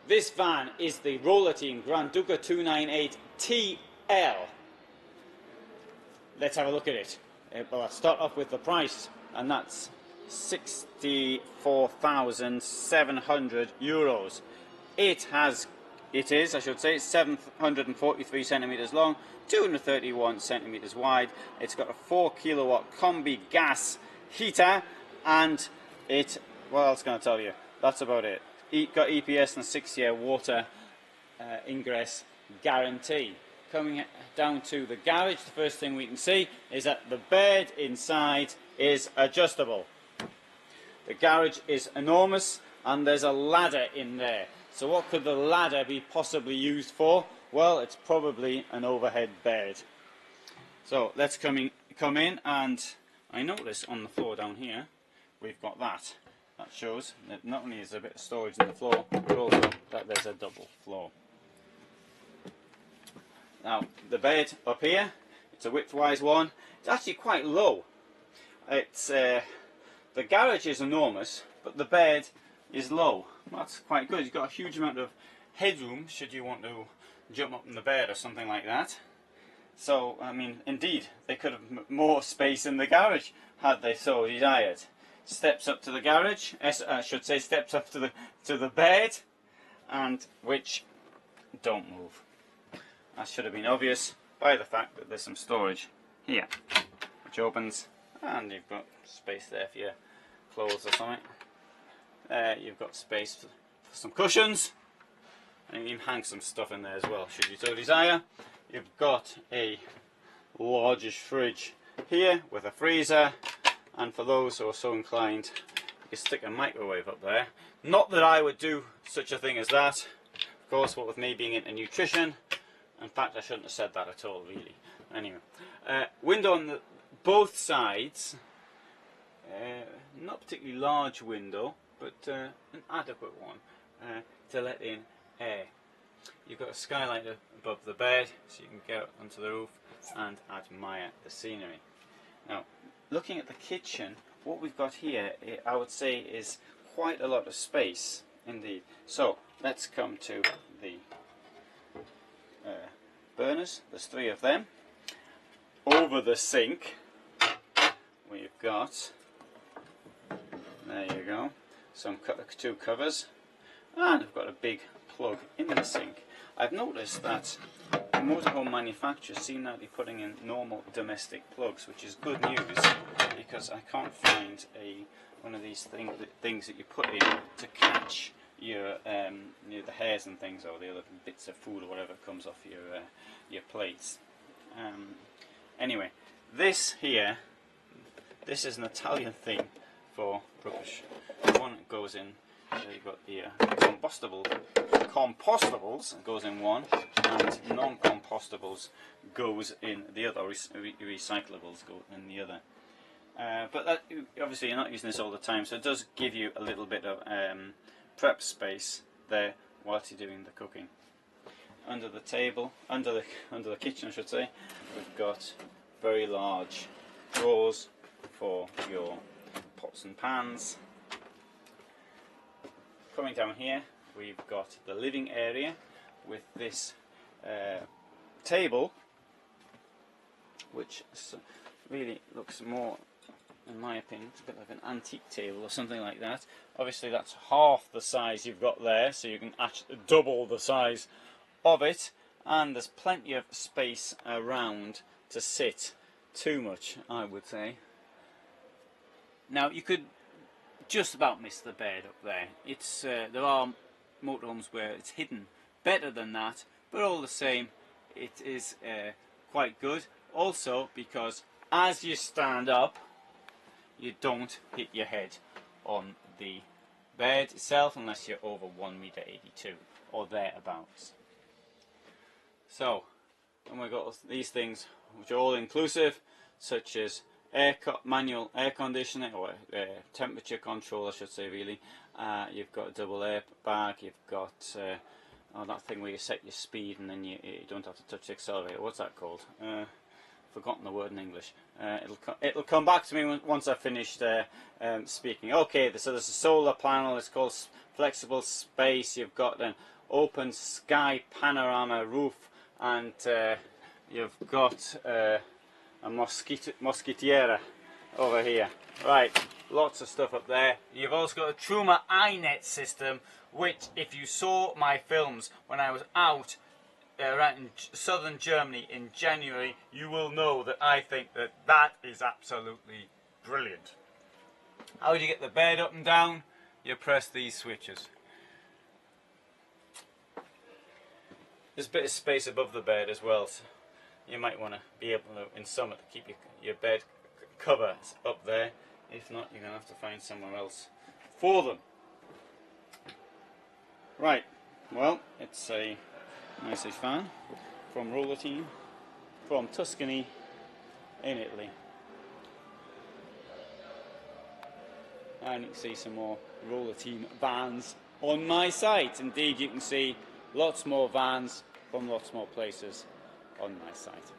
This van is the Roller Team Granduca 298 TL. Let's have a look at it. Well, I'll start off with the price, and that's €64,700. It is, I should say, 743 centimeters long, 231 centimeters wide. It's got a 4 kilowatt combi gas heater, and what else can I tell you? That's about it. Got EPS and a 6-year water ingress guarantee. Coming down to the garage, the first thing we can see is that the bed inside is adjustable. The garage is enormous, and there's a ladder in there. So what could the ladder be possibly used for? Well, it's probably an overhead bed. So let's come in, and I notice on the floor down here we've got that. That shows that not only is there a bit of storage in the floor, but also that there's a double floor. Now the bed up here, it's a widthwise one. It's actually quite low. The garage is enormous, but the bed is low. That's quite good. You've got a huge amount of headroom should you want to jump up in the bed or something like that. So, I mean, indeed, they could have more space in the garage had they so desired. Steps up to the garage, I should say steps up to the bed, and which don't move. That should have been obvious by the fact that there's some storage here, which opens, and you've got space there for your clothes or something. You've got space for some cushions, and you can hang some stuff in there as well, should you so desire. You've got a largish fridge here with a freezer, and for those who are so inclined, you can stick a microwave up there. Not that I would do such a thing as that, of course, what with me being into nutrition. In fact, I shouldn't have said that at all, really. Anyway, window on both sides, not particularly large window, but an adequate one to let in air. You've got a skylight above the bed, so you can get up onto the roof and admire the scenery. Now, looking at the kitchen, what we've got here, I would say, is quite a lot of space indeed. So let's come to the burners. There's 3 of them. Over the sink, we've got, there you go, some 2 covers, and I've got a big plug in the sink. I've noticed that motorhome manufacturers seem now to be putting in normal domestic plugs, which is good news, because I can't find one of these things that you put in to catch your the hairs and things, or the other bits of food or whatever comes off your plates. Anyway, this here, this is an Italian thing for rubbish. One goes in. So you've got the compostables goes in one, and non-compostables goes in the other. Recyclables go in the other. But that, obviously you're not using this all the time, so it does give you a little bit of prep space there whilst you're doing the cooking. Under the table, under the kitchen I should say, we've got very large drawers for your pots and pans. Coming down here, we've got the living area with this table, which really looks more, in my opinion, it's a bit like an antique table or something like that. Obviously that's half the size you've got there, so you can actually double the size of it, and there's plenty of space around to sit. Too much, I would say. Now you could just about miss the bed up there. It's there are motorhomes where it's hidden better than that, but all the same it is quite good. Also because as you stand up, you don't hit your head on the bed itself unless you're over 1.82 m or thereabouts. So, and we've got these things which are all inclusive, such as manual air conditioning, or temperature control I should say really. You've got a double air bag, you've got that thing where you set your speed and then you don't have to touch the accelerator. What's that called? forgotten the word in English. It'll come back to me once I've finished speaking. Okay, so there's a solar panel. It's called flexible space. You've got an open sky panorama roof, and you've got a mosquitiera over here. Right, lots of stuff up there. You've also got a Truma iNet system, which, if you saw my films when I was out around in southern Germany in January, you will know that I think that that is absolutely brilliant. How do you get the bed up and down? You press these switches. There's a bit of space above the bed as well, so you might want to be able to, in summer, to keep your bed covers up there. If not, you're going to have to find somewhere else for them. Right, well, it's a nice fan from Roller Team, from Tuscany in Italy. And you can see some more Roller Team vans on my site. Indeed, you can see lots more vans from lots more places on my site.